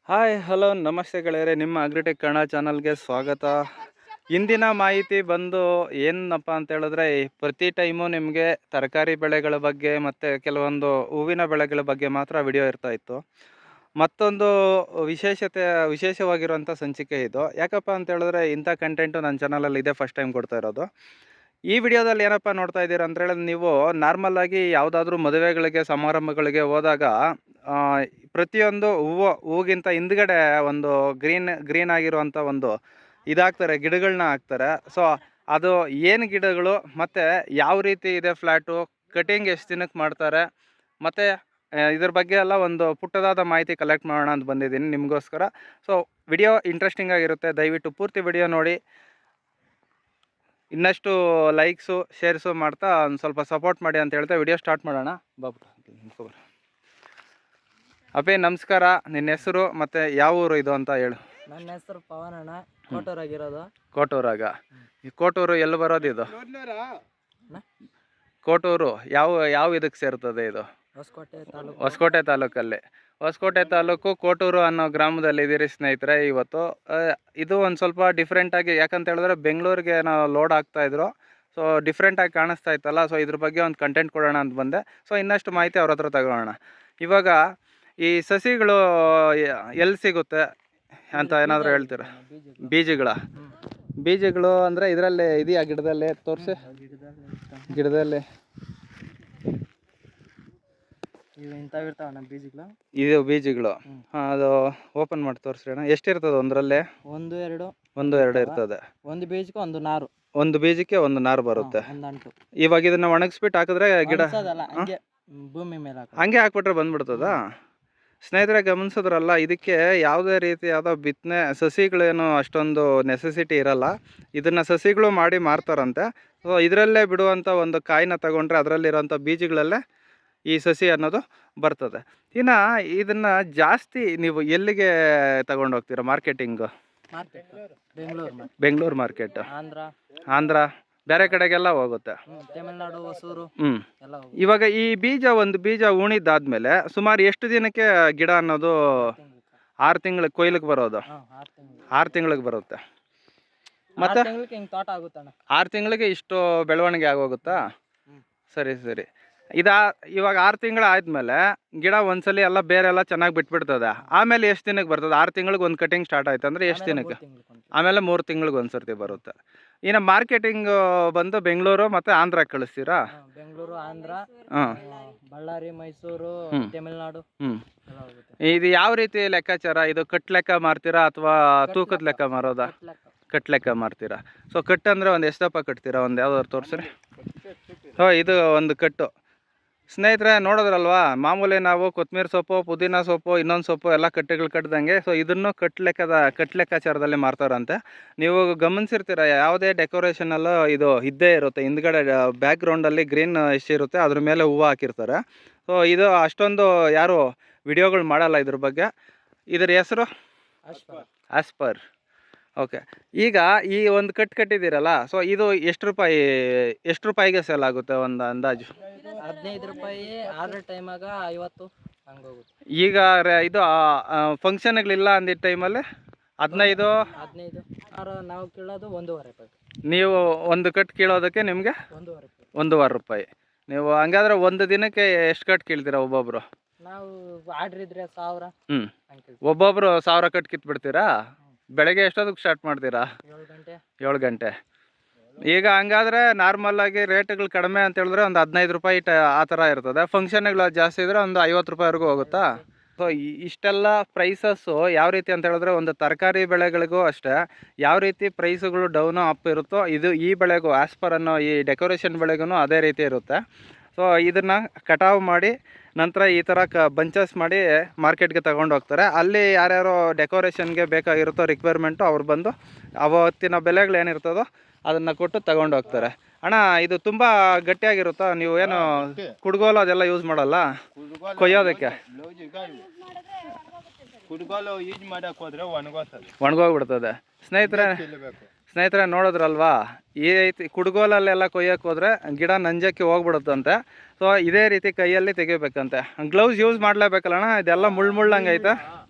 Hi hello ನಮಸ್ತೆ ಗೆಳೆಯರೆ, ನಿಮ್ಮ ಅಗ್ರಿಟೆಕ್ ಕನ್ನಡ ಚಾನಲ್ಗೆ ಸ್ವಾಗತ. ಇಂದಿನ ಮಾಹಿತಿ ಬಂದು ಏನಪ್ಪ ಅಂತ ಹೇಳಿದ್ರೆ, ಪ್ರತಿ ಟೈಮು ನಿಮಗೆ ತರಕಾರಿ ಬೆಳೆಗಳ ಬಗ್ಗೆ ಮತ್ತು ಕೆಲವೊಂದು ಹೂವಿನ ಬೆಳೆಗಳ ಬಗ್ಗೆ ಮಾತ್ರ ವಿಡಿಯೋ ಇರ್ತಾ ಇತ್ತು. ಮತ್ತೊಂದು ವಿಶೇಷವಾಗಿರುವಂಥ ಸಂಚಿಕೆ ಇದು. ಯಾಕಪ್ಪ ಅಂತ ಹೇಳಿದ್ರೆ, ಇಂಥ ಕಂಟೆಂಟು ನನ್ನ ಚಾನಲಲ್ಲಿ ಇದೇ ಫಸ್ಟ್ ಟೈಮ್ ಕೊಡ್ತಾ ಇರೋದು. ಈ ವಿಡಿಯೋದಲ್ಲಿ ಏನಪ್ಪ ನೋಡ್ತಾ ಇದ್ದೀರಾ ಅಂತ ಹೇಳಿದ್ರೆ, ನೀವು ನಾರ್ಮಲಾಗಿ ಯಾವುದಾದ್ರೂ ಮದುವೆಗಳಿಗೆ ಸಮಾರಂಭಗಳಿಗೆ ಹೋದಾಗ ಪ್ರತಿಯೊಂದು ಹೂಗಿಂತ ಹಿಂದ್ಗಡೆ ಒಂದು ಗ್ರೀನ್ ಆಗಿರುವಂಥ ಒಂದು ಇದಾಗ್ತಾರೆ, ಗಿಡಗಳನ್ನ ಹಾಕ್ತಾರೆ. ಸೊ ಅದು ಏನು ಗಿಡಗಳು ಮತ್ತು ಯಾವ ರೀತಿ ಇದೆ ಫ್ಲ್ಯಾಟು, ಕಟಿಂಗ್ ಎಷ್ಟು ದಿನಕ್ಕೆ ಮಾಡ್ತಾರೆ, ಮತ್ತು ಇದ್ರ ಬಗ್ಗೆ ಎಲ್ಲ ಒಂದು ಪುಟ್ಟದಾದ ಮಾಹಿತಿ ಕಲೆಕ್ಟ್ ಮಾಡೋಣ ಅಂತ ಬಂದಿದ್ದೀನಿ ನಿಮಗೋಸ್ಕರ. ಸೊ ವಿಡಿಯೋ ಇಂಟ್ರೆಸ್ಟಿಂಗ್ ಆಗಿರುತ್ತೆ, ದಯವಿಟ್ಟು ಪೂರ್ತಿ ವಿಡಿಯೋ ನೋಡಿ. ಇನ್ನಷ್ಟು ಲೈಕ್ಸು ಶೇರ್ಸು ಮಾಡ್ತಾ ಒಂದು ಸ್ವಲ್ಪ ಸಪೋರ್ಟ್ ಮಾಡಿ ಅಂತ ಹೇಳ್ತಾ ವಿಡಿಯೋ ಸ್ಟಾರ್ಟ್ ಮಾಡೋಣ. ಬಾಬು ಅಪ್ಪೇ ನಮಸ್ಕಾರ, ನಿನ್ನ ಹೆಸರು ಮತ್ತು ಯಾವ ಊರು ಇದು ಅಂತ ಹೇಳು. ನನ್ನ ಹೆಸರು ಪವನ್ ಅಣ್ಣ, ಕೋಟೂರಾಗಿರೋದು. ಕೋಟೂರಾಗ? ಈ ಕೋಟೂರು ಎಲ್ಲಿ ಬರೋದು ಇದು? ಕೋಟೂರು ಯಾವ ಇದಕ್ಕೆ ಸೇರ್ತದೆ ಇದು? ಹೊಸಕೋಟೆ ತಾಲೂಕು. ಹೊಸಕೋಟೆ ತಾಲೂಕಲ್ಲಿ. ಹೊಸಕೋಟೆ ತಾಲೂಕು ಕೋಟೂರು ಅನ್ನೋ ಗ್ರಾಮದಲ್ಲಿ ಇದ್ದೀರಿ ಸ್ನೇಹಿತರೆ. ಇವತ್ತು ಇದು ಒಂದು ಸ್ವಲ್ಪ ಡಿಫ್ರೆಂಟಾಗಿ, ಯಾಕಂತ ಹೇಳಿದ್ರೆ ಬೆಂಗಳೂರಿಗೆ ನಾವು ಲೋಡ್ ಆಗ್ತಾಯಿದ್ರು. ಸೊ ಡಿಫ್ರೆಂಟಾಗಿ ಕಾಣಿಸ್ತಾ ಇತ್ತಲ್ಲ, ಸೊ ಇದ್ರ ಬಗ್ಗೆ ಒಂದು ಕಂಟೆಂಟ್ ಕೊಡೋಣ ಅಂತ ಬಂದೆ. ಸೊ ಇನ್ನಷ್ಟು ಮಾಹಿತಿ ಅವ್ರ ಹತ್ರ ತಗೊಳ್ಳೋಣ. ಇವಾಗ ಈ ಸಸಿಗಳು ಎಲ್ಲಿ ಸಿಗುತ್ತೆ ಅಂತ ಏನಾದರೂ ಹೇಳ್ತೀರಾ? ಬೀಜಗಳು ಅಂದರೆ ಇದರಲ್ಲೇ ಇದೆಯಾ? ಗಿಡದಲ್ಲೇ ತೋರಿಸಿ. ಗಿಡದಲ್ಲಿ ಇದು ಬೀಜಗಳು. ಹಾಂ, ಅದು ಓಪನ್ ಮಾಡಿ ತೋರಿಸ್ರಿ ಅಣ್ಣ. ಎಷ್ಟಿರ್ತದೆ ಒಂದರಲ್ಲೇ? ಒಂದು ಎರಡು ಇರ್ತದೆ. ಒಂದು ಬೀಜಕ್ಕೆ ಒಂದು ನಾರು. ಒಂದು ಬೀಜಕ್ಕೆ ಒಂದು ನಾರು ಬರುತ್ತೆ. ಇವಾಗ ಇದನ್ನ ಒಣಗಿಸ್ಬಿಟ್ಟು ಹಾಕಿದ್ರೆ ಗಿಡ ಭೂಮಿ ಮೇಲೆ ಹಂಗೆ ಹಾಕ್ಬಿಟ್ರೆ ಬಂದ್ಬಿಡ್ತದ? ಸ್ನೇಹಿತರೆ ಗಮನಿಸಿದ್ರಲ್ಲ, ಇದಕ್ಕೆ ಯಾವುದೇ ರೀತಿಯಾದ ಬಿತ್ತನೆ ಸಸಿಗಳೇನು ಅಷ್ಟೊಂದು ನೆಸೆಸಿಟಿ ಇರಲ್ಲ. ಇದನ್ನು ಸಸಿಗಳು ಮಾಡಿ ಮಾರ್ತಾರಂತೆ. ಸೊ ಇದರಲ್ಲೇ ಬಿಡುವಂಥ ಒಂದು ಕಾಯಿನ ತಗೊಂಡ್ರೆ ಅದರಲ್ಲಿರೋಂಥ ಬೀಜಗಳಲ್ಲೇ ಈ ಸಸಿ ಅನ್ನೋದು ಬರ್ತದೆ. ಇನ್ನು ಇದನ್ನು ಜಾಸ್ತಿ ನೀವು ಎಲ್ಲಿಗೆ ತಗೊಂಡು ಹೋಗ್ತೀರಾ ಮಾರ್ಕೆಟಿಂಗು? ಬೆಂಗಳೂರು ಮಾರ್ಕೆಟ್, ಆಂಧ್ರ ಬೇರೆ ಕಡೆಗೆಲ್ಲ ಹೋಗುತ್ತೆ, ತಮಿಳ್ನಾಡು, ಹೊಸೂರು. ಇವಾಗ ಈ ಒಂದು ಬೀಜ ಉಣಿದಾದ್ಮೇಲೆ ಸುಮಾರು ಎಷ್ಟು ದಿನಕ್ಕೆ ಗಿಡ ಅನ್ನೋದು 6 ತಿಂಗಳಿಗೆ ಕೊಯ್ಲಿಗೆ ಬರೋದು? 6 ತಿಂಗಳಿಗೆ ಬರುತ್ತೆ. ಮತ್ತೆ 6 ತಿಂಗಳಿಗೆ ಇಷ್ಟು ಬೆಳವಣಿಗೆ ಆಗೋಗುತ್ತಾ? ಸರಿ. ಇವಾಗ 6 ತಿಂಗಳು ಆದ್ಮೇಲೆ ಗಿಡ ಒಂದ್ಸಲಿ ಎಲ್ಲ ಬೇರೆ ಎಲ್ಲ ಚೆನ್ನಾಗಿ ಬಿಟ್ಬಿಡ್ತದೆ. ಆಮೇಲೆ ಎಷ್ಟು ದಿನಕ್ಕೆ ಬರ್ತದೆ? 6 ತಿಂಗಳಿಗೆ ಒಂದು ಕಟಿಂಗ್ ಸ್ಟಾರ್ಟ್ ಆಯ್ತು ಅಂದರೆ ಎಷ್ಟು ದಿನಕ್ಕೆ? ಆಮೇಲೆ 3 ತಿಂಗಳಿಗೆ ಒಂದ್ಸರ್ತಿ ಬರುತ್ತೆ. ಇನ್ನು ಮಾರ್ಕೆಟಿಂಗ್ ಬಂದು ಬೆಂಗಳೂರು ಮತ್ತು ಆಂಧ್ರ ಕಳಿಸ್ತೀರಾ? ಬೆಂಗಳೂರು, ಆಂಧ್ರ, ಬಳ್ಳಾರಿ, ಮೈಸೂರು, ತಮಿಳ್ನಾಡು. ಇದು ಯಾವ ರೀತಿ ಲೆಕ್ಕಾಚಾರ? ಇದು ಕಟ್ ಲೆಕ್ಕ ಮಾರ್ತೀರಾ ಅಥವಾ ತೂಕದ ಲೆಕ್ಕ ಮಾರೋದಾ? ಕಟ್ ಲೆಕ್ಕ ಮಾರ್ತೀರಾ. ಸೊ ಕಟ್ ಅಂದರೆ ಒಂದು ಎಷ್ಟಪ್ಪ ಕಟ್ತೀರಾ? ಒಂದು ಯಾವ್ದಾದ್ರು ತೋರಿಸ್ರಿ. ಇದು ಒಂದು ಕಟ್ಟು. ಸ್ನೇಹಿತರೆ ನೋಡೋದ್ರಲ್ವಾ, ಮಾಮೂಲಿ ನಾವು ಕೊತ್ತಂಬರಿ ಸೊಪ್ಪು, ಪುದೀನ ಸೊಪ್ಪು, ಇನ್ನೊಂದು ಸೊಪ್ಪು ಎಲ್ಲ ಕಟ್ಟೆಗಳು ಕಟ್ಟಿದಂಗೆ. ಸೊ ಇದನ್ನು ಕಟ್ ಲೆಕ್ಕಾಚಾರದಲ್ಲಿ ಮಾರ್ತಾರಂತೆ. ನೀವು ಗಮನಿಸಿರ್ತೀರ, ಯಾವುದೇ ಡೆಕೋರೇಷನಲ್ಲೂ ಇದು ಇದ್ದೇ ಇರುತ್ತೆ. ಹಿಂದ್ಗಡೆ ಬ್ಯಾಕ್ಗ್ರೌಂಡಲ್ಲಿ ಗ್ರೀನ್ ಎಷ್ಟಿರುತ್ತೆ ಅದ್ರ ಮೇಲೆ ಹೂವು ಹಾಕಿರ್ತಾರೆ. ಸೊ ಇದು ಅಷ್ಟೊಂದು ಯಾರು ವಿಡಿಯೋಗಳು ಮಾಡಲ್ಲ ಇದ್ರ ಬಗ್ಗೆ. ಇದರ ಹೆಸರು ಆಸ್ಪರ್. ಓಕೆ, ಈಗ ಈ ಒಂದು ಕಟ್ಟಿದ್ದೀರಲ್ಲ, ಸೊ ಇದು ಎಷ್ಟು ರೂಪಾಯಿಗೆ ಸೇಲ್ ಆಗುತ್ತೆ ಒಂದು ಅಂದಾಜು? 15 ರೂಪಾಯಿ. ಆರ್ಡರ್ ಟೈಮಾಗ 50 ಹಂಗೋಗುತ್ತೆ. ಈಗ ಇದು ಫಂಕ್ಷನ್ಗಳಿಲ್ಲ ಅಂದಿದ್ದ ಟೈಮಲ್ಲಿ 15 ನಾವು ಕೀಳೋದು 1.5 ರೂಪಾಯಿ. ನೀವು ಒಂದು ಕಟ್ ಕೀಳೋದಕ್ಕೆ ನಿಮಗೆ 1.5 ರೂಪಾಯಿ. ನೀವು ಹಂಗಾದ್ರೆ ಒಂದು ದಿನಕ್ಕೆ ಎಷ್ಟು ಕಟ್ ಕೀಳ್ತೀರಾ ಒಬ್ಬೊಬ್ರು? ನಾವು ಆರ್ಡ್ರ್ ಇದ್ರೆ 1000. ಒಬ್ಬೊಬ್ರು 1000 ಕಟ್ ಕಿತ್ಬಿಡ್ತೀರಾ? ಬೆಳಗ್ಗೆ ಎಷ್ಟೊತ್ತಿಗೆ ಸ್ಟಾರ್ಟ್ ಮಾಡ್ತೀರಾ? 7 ಗಂಟೆ. ಈಗ ಹಂಗಾದ್ರೆ ನಾರ್ಮಲ್ ಆಗಿ ರೇಟ್ಗಳು ಕಡಿಮೆ ಅಂತ ಹೇಳಿದ್ರೆ ಒಂದು 15 ರೂಪಾಯಿ ಆ ಥರ ಇರ್ತದೆ. ಫಂಕ್ಷನ್ಗಳು ಜಾಸ್ತಿ ಇದ್ರೆ ಒಂದು 50 ರೂಪಾಯಿವರೆಗೂ ಹೋಗುತ್ತಾ? ಸೊ ಇಷ್ಟೆಲ್ಲ ಪ್ರೈಸಸ್ಸು ಯಾವ ರೀತಿ ಅಂತ ಹೇಳಿದ್ರೆ, ಒಂದು ತರಕಾರಿ ಬೆಳೆಗಳಿಗೂ ಅಷ್ಟೇ ಯಾವ ರೀತಿ ಪ್ರೈಸುಗಳು ಡೌನು ಅಪ್ ಇರುತ್ತೋ ಈ ಬೆಳೆಗೂ, ಆಸ್ಪರ್ ಅನ್ನೋ ಈ ಡೆಕೋರೇಷನ್ ಬೆಳೆಗೂ ಅದೇ ರೀತಿ ಇರುತ್ತೆ. ಸೊ ಇದನ್ನು ಕಟಾವು ಮಾಡಿ ನಂತರ ಈ ಥರ ಬಂಚಸ್ ಮಾಡಿ ಮಾರ್ಕೆಟ್ಗೆ ತಗೊಂಡು ಹೋಗ್ತಾರೆ. ಅಲ್ಲಿ ಯಾರ್ಯಾರೋ ಡೆಕೋರೇಷನ್ಗೆ ಬೇಕಾಗಿರುತ್ತೋ ರಿಕ್ವೈರ್ಮೆಂಟು ಅವ್ರು ಬಂದು ಅವತ್ತಿನ ಬೆಲೆಗಳು ಏನಿರ್ತದೋ ಅದನ್ನು ಕೊಟ್ಟು ತಗೊಂಡು ಹೋಗ್ತಾರೆ. ಅಣ್ಣ ಇದು ತುಂಬ ಗಟ್ಟಿಯಾಗಿರುತ್ತಾ? ನೀವು ಏನು ಕುಡ್ಗೋಲು ಅದೆಲ್ಲ ಯೂಸ್ ಮಾಡಲ್ಲ ಕೊಯ್ಯೋದಕ್ಕೆ? ಒಣಗೋಗ್ಬಿಡ್ತದೆ. ಸ್ನೇಹಿತರೆ ನೋಡಿದ್ರಲ್ವಾ, ಈ ರೀತಿ ಕುಡ್ಗೋಲಲ್ಲೆಲ್ಲ ಕೊಯ್ಯಕ್ಕೆ ಹೋದರೆ ಗಿಡ ನಂಜಕ್ಕೆ ಹೋಗ್ಬಿಡುತ್ತಂತೆ. ಸೊ ಇದೇ ರೀತಿ ಕೈಯಲ್ಲಿ ತೆಗಿಬೇಕಂತೆ. Gloves use ಮಾಡಲೇಬೇಕಲ್ಲಣ್ಣ? ಇದೆಲ್ಲ ಮುಳ್ಳಂಗೆ ಐತೆ.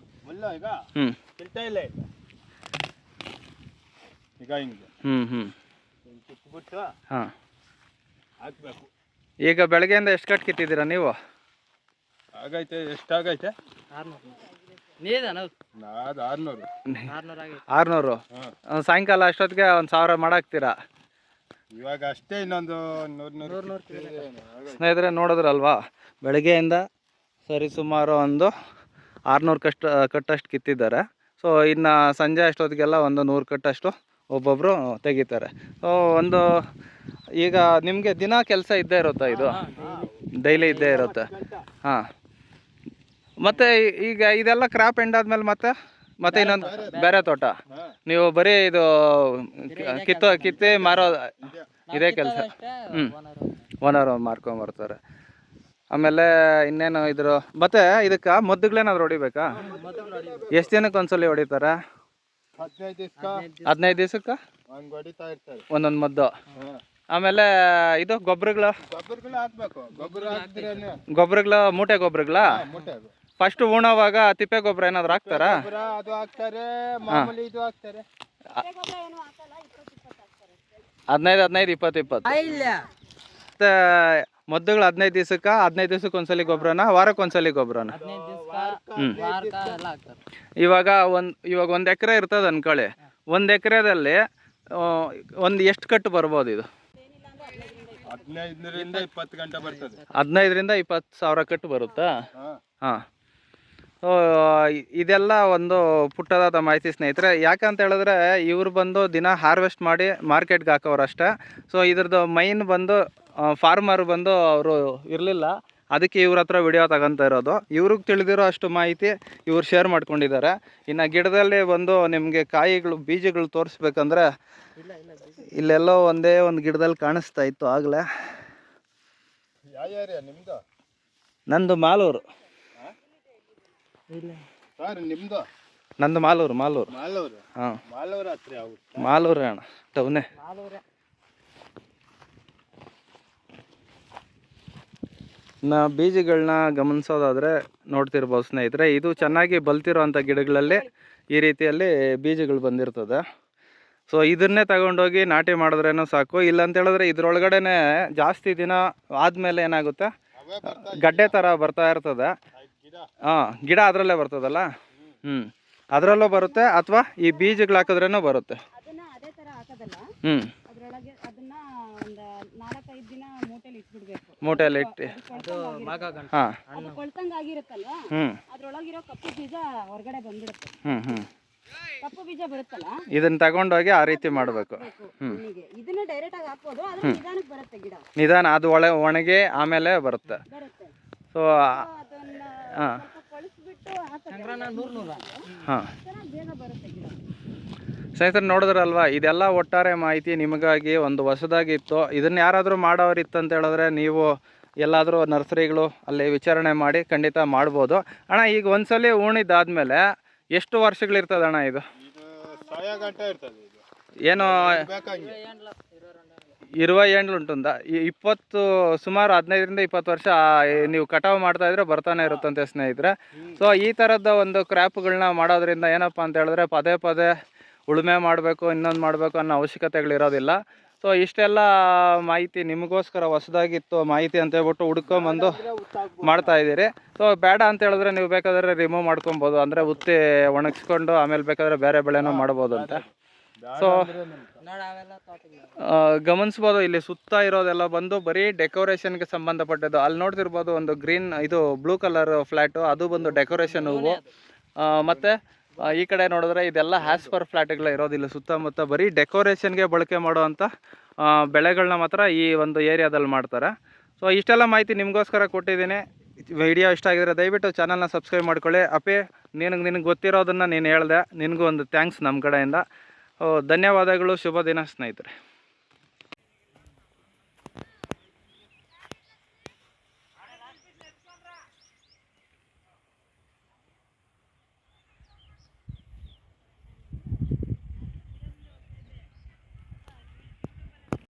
ಅಲ್ಲ ಈಗ ಹ್ಞೂ ಕಿಲ್ತಾ ಇಲ್ಲ ಈಗ ಹಿಂಗೆ ಹ್ಞೂ ಕಿತ್ಬಿಟ್ಟು ಹಾಂ. ಹಾಕ್ಬೇಕು. ಈಗ ಬೆಳಗ್ಗೆಯಿಂದ ಎಷ್ಟು ಕಟ್ ಕಿತ್ತಿದ್ದೀರಾ ನೀವು? ಆಗೈತೆ ಎಷ್ಟಾಗೈತೆ? 600 ಅದು 600. 600. ಸಾಯಂಕಾಲ ಅಷ್ಟೊತ್ತಿಗೆ 1000 ಮಾಡಾಕ್ತೀರಾ? ಇವಾಗ ಅಷ್ಟೇ, ಇನ್ನೊಂದು 100 ಸ್ನೇಹಿತರೆ ನೋಡಿದ್ರಲ್ವಾ, ಬೆಳಗ್ಗೆಯಿಂದ ಸರಿ ಸುಮಾರು ಒಂದು 600 ಕಟ್ಟಷ್ಟು ಕಿತ್ತಿದ್ದಾರೆ. ಸೊ ಇನ್ನು ಸಂಜೆ ಅಷ್ಟೊತ್ತಿಗೆಲ್ಲ ಒಂದು 100 ಕಟ್ಟಷ್ಟು ಒಬ್ಬೊಬ್ಬರು ತೆಗಿತಾರೆ. ಸೊ ಒಂದು ಈಗ ನಿಮಗೆ ದಿನ ಕೆಲಸ ಇದ್ದೇ ಇರುತ್ತಾ? ಇದು ಡೈಲಿ ಇದ್ದೇ ಇರುತ್ತೆ. ಹಾಂ. ಮತ್ತು ಈಗ ಇದೆಲ್ಲ ಕ್ರಾಪ್ ಎಂಡ್ ಆದಮೇಲೆ ಮತ್ತೆ ಇನ್ನೊಂದು ಬೇರೆ ತೋಟ ನೀವು ಬರೀ ಇದು ಕಿತ್ತಿ ಮಾರೋ ಇದೇ ಕೆಲಸ? ಹ್ಞೂ, 1 hour ಮಾರ್ಕೊಂಬರ್ತಾರೆ. ಆಮೇಲೆ ಇನ್ನೇನು ಇದ್ರ ಮತ್ತೆ ಇದಕ್ಕೆ ಮದ್ದುಗಳೇನಾದ್ರು ಹೊಡಿಬೇಕಾ? ಎಷ್ಟು ದಿನಕ್ಕೆ ಒಂದ್ಸಲಿ ಹೊಡಿತಾರೆ? 15 ದಿವಸಕ್ಕೆ ಒಂದೊಂದು ಮದ್ದು. ಆಮೇಲೆ ಇದು ಗೊಬ್ಬರಗಳು ಹಾಕ್ಬೇಕು. ಗೊಬ್ಬರಗಳು ಮೂಟೆ ಗೊಬ್ಬರಗಳ ಫಸ್ಟ್ ಉಣೋವಾಗ ತಿಪ್ಪೆ ಗೊಬ್ಬರ ಏನಾದ್ರು ಹಾಕ್ತಾರಾ? ಅದು ಹಾಕ್ತಾರೆ, ಮಾಮೂಲಿ ಇದು ಹಾಕ್ತಾರೆ. 15 20 ಮತ್ತೆ ಮದ್ದುಗಳು 15 ದಿವಸಕ್ಕೆ ಒಂದ್ಸಲಿ ಗೊಬ್ಬರನ, ವಾರಕ್ಕೆ ಒಂದ್ಸಲಿ ಗೊಬ್ಬರನ? ಇವಾಗ ಒಂದು ಎಕರೆ ಇರ್ತದೆ ಅನ್ಕೊಳ್ಳಿ. 1 ಎಕರೆದಲ್ಲಿ ಒಂದು ಎಷ್ಟು ಕಟ್ಟು ಬರ್ಬೋದು ಇದು? 15ರಿಂದ 20 ಗಂಟೆ ಬರ್ತದೆ. 15ರಿಂದ 20 ಸಾವಿರ ಕಟ್ಟು ಬರುತ್ತಾ? ಹಾಂ. ಸೊ ಇದೆಲ್ಲ ಒಂದು ಪುಟ್ಟದಾದ ಮಾಹಿತಿ ಸ್ನೇಹಿತರೆ. ಯಾಕಂತ ಹೇಳಿದ್ರೆ ಇವ್ರು ಬಂದು ದಿನ ಹಾರ್ವೆಸ್ಟ್ ಮಾಡಿ ಮಾರ್ಕೆಟ್ಗೆ ಹಾಕೋರು ಅಷ್ಟೇ. ಸೊ ಇದ್ರದ್ದು ಮೈನ್ ಬಂದು ಫಾರ್ಮರ್ ಬಂದು ಅವರು ಇರಲಿಲ್ಲ, ಅದಕ್ಕೆ ಇವ್ರ ಹತ್ರ ವಿಡಿಯೋ ತಗೊತಾ ಇರೋದು. ಇವ್ರಿಗೆ ತಿಳಿದಿರೋ ಅಷ್ಟು ಮಾಹಿತಿ ಇವ್ರು ಶೇರ್ ಮಾಡ್ಕೊಂಡಿದ್ದಾರೆ. ಇನ್ನು ಗಿಡದಲ್ಲಿ ಬಂದು ನಿಮಗೆ ಕಾಯಿಗಳು ಬೀಜಗಳು ತೋರಿಸ್ಬೇಕಂದ್ರೆ ಇಲ್ಲೆಲ್ಲೋ ಒಂದೇ ಒಂದು ಗಿಡದಲ್ಲಿ ಕಾಣಿಸ್ತಾ ಇತ್ತು ಆಗಲೇ. ಯಾವ ಏರಿಯಾ ನಿಮ್ದು? ನಂದು ಮಾಲೂರು. ಸರ್ ನಿಮ್ದು? ನಂದು ಮಾಲೂರು. ಹಾಂ, ಮಾಲೂರು ಹತ್ರ ಆಗುತ್ತೆ. ಮಾಲೂರು ಅಣ್ಣ, ಟೌನೇ. ಇನ್ನು ಬೀಜಗಳನ್ನ ಗಮನಿಸೋದಾದರೆ ನೋಡ್ತಿರ್ಬೋದು ಸ್ನೇಹಿತರೆ, ಇದು ಚೆನ್ನಾಗಿ ಬಲ್ತಿರೋವಂಥ ಗಿಡಗಳಲ್ಲಿ ಈ ರೀತಿಯಲ್ಲಿ ಬೀಜಗಳು ಬಂದಿರ್ತದೆ. ಸೊ ಇದನ್ನೇ ತಗೊಂಡೋಗಿ ನಾಟಿ ಮಾಡಿದ್ರೇನೂ ಸಾಕು. ಇಲ್ಲಂತೇಳಿದ್ರೆ ಇದ್ರೊಳಗಡೆನೆ ಜಾಸ್ತಿ ದಿನ ಆದಮೇಲೆ ಏನಾಗುತ್ತೆ, ಗಡ್ಡೆ ಥರ ಬರ್ತಾ ಇರ್ತದೆ. ಹಾಂ, ಗಿಡ ಅದರಲ್ಲೇ ಬರ್ತದಲ್ಲ. ಅದರಲ್ಲೂ ಬರುತ್ತೆ, ಅಥವಾ ಈ ಬೀಜಗಳು ಹಾಕಿದ್ರೇನೂ ಬರುತ್ತೆ. ಹ್ಞೂ, ಮೂಟೆಯಲ್ಲಿ ಇಟ್ಟು ಹಾಂ. ಇದನ್ನ ತಗೊಂಡೋಗಿ ಆ ರೀತಿ ಮಾಡಬೇಕು. ನಿಧಾನ ಅದು ಒಣಗಿ ಆಮೇಲೆ ಬರುತ್ತೆ. ಸೊ ಹಾಂ ಹಾಂ ಸ್ನೇಹಿತರೆ ನೋಡಿದ್ರಲ್ವಾ, ಇದೆಲ್ಲ ಒಟ್ಟಾರೆ ಮಾಹಿತಿ ನಿಮಗಾಗಿ ಒಂದು ಹೊಸದಾಗಿತ್ತು. ಇದನ್ನು ಯಾರಾದರೂ ಮಾಡೋರಿತ್ತು ಅಂತ ಹೇಳಿದ್ರೆ ನೀವು ಎಲ್ಲಾದರೂ ನರ್ಸರಿಗಳು ಅಲ್ಲಿ ವಿಚಾರಣೆ ಮಾಡಿ ಖಂಡಿತ ಮಾಡ್ಬೋದು. ಅಣ್ಣ ಈಗ ಒಂದ್ಸಲಿ ಉಣಿದಾದ್ಮೇಲೆ ಎಷ್ಟು ವರ್ಷಗಳಿರ್ತದೆ ಅಣ್ಣ ಇದು? ಏನು 20 ಏಂಡ್ಲು ಉಂಟುಂದ 20 ಸುಮಾರು 15ರಿಂದ 20 ವರ್ಷ ನೀವು ಕಟಾವು ಮಾಡ್ತಾ ಇದ್ರೆ ಬರ್ತಾನೆ ಇರುತ್ತಂತೆ ಸ್ನೇಹಿತರೆ. ಸೊ ಈ ಥರದ ಒಂದು ಕ್ರಾಪ್ಗಳನ್ನ ಮಾಡೋದ್ರಿಂದ ಏನಪ್ಪ ಅಂತ ಹೇಳಿದ್ರೆ ಪದೇ ಪದೇ ಉಳುಮೆ ಮಾಡಬೇಕು, ಇನ್ನೊಂದು ಮಾಡಬೇಕು ಅನ್ನೋ ಅವಶ್ಯಕತೆಗಳಿರೋದಿಲ್ಲ. ಸೊ ಇಷ್ಟೆಲ್ಲ ಮಾಹಿತಿ ನಿಮಗೋಸ್ಕರ ಹೊಸದಾಗಿತ್ತು ಮಾಹಿತಿ ಅಂತ ಹೇಳ್ಬಿಟ್ಟು ಹುಡ್ಕೊಂಬಂದು ಮಾಡ್ತಾ ಇದ್ದೀರಿ. ಸೊ ಬೇಡ ಅಂತ ಹೇಳಿದ್ರೆ ನೀವು ಬೇಕಾದರೆ ರಿಮೂವ್ ಮಾಡ್ಕೊಬೋದು, ಅಂದರೆ ಉತ್ತಿ ಒಣಗಿಸ್ಕೊಂಡು ಆಮೇಲೆ ಬೇಕಾದರೆ ಬೇರೆ ಬೆಳೆನೂ ಮಾಡ್ಬೋದು ಅಂತ. ಸೊ ಗಮನಿಸ್ಬೋದು, ಇಲ್ಲಿ ಸುತ್ತ ಇರೋದೆಲ್ಲ ಬಂದು ಬರೀ ಡೆಕೋರೇಷನ್ಗೆ ಸಂಬಂಧಪಟ್ಟದ್ದು. ಅಲ್ಲಿ ನೋಡ್ತಿರ್ಬೋದು ಒಂದು ಗ್ರೀನ್ ಇದು ಬ್ಲೂ ಕಲರ್ ಫ್ಲ್ಯಾಟು, ಅದು ಬಂದು ಡೆಕೋರೇಷನ್ ಹೂವು. ಮತ್ತು ಈ ಕಡೆ ನೋಡಿದ್ರೆ ಇದೆಲ್ಲ ಹ್ಯಾಸ್ಪರ್ ಫ್ಲ್ಯಾಟ್ಗಳ ಇರೋದಿಲ್ಲ, ಸುತ್ತಮುತ್ತ ಬರೀ ಡೆಕೋರೇಷನ್ಗೆ ಬಳಕೆ ಮಾಡುವಂಥ ಬೆಳೆಗಳನ್ನ ಮಾತ್ರ ಈ ಒಂದು ಏರಿಯಾದಲ್ಲಿ ಮಾಡ್ತಾರೆ. ಸೊ ಇಷ್ಟೆಲ್ಲ ಮಾಹಿತಿ ನಿಮಗೋಸ್ಕರ ಕೊಟ್ಟಿದ್ದೀನಿ. ವಿಡಿಯೋ ಇಷ್ಟ ಆಗಿದ್ರೆ ದಯವಿಟ್ಟು ಚಾನಲ್ನ ಸಬ್ಸ್ಕ್ರೈಬ್ ಮಾಡ್ಕೊಳ್ಳಿ. ಅಪ್ಪಿ ನಿನಗೆ ಗೊತ್ತಿರೋದನ್ನು ನೀನು ಹೇಳಿದೆ, ನಿನಗೂ ಒಂದು ಥ್ಯಾಂಕ್ಸ್ ನಮ್ಮ ಕಡೆಯಿಂದ. ಧನ್ಯವಾದಗಳು. ಶುಭ ದಿನ ಸ್ನೇಹಿತರೆ.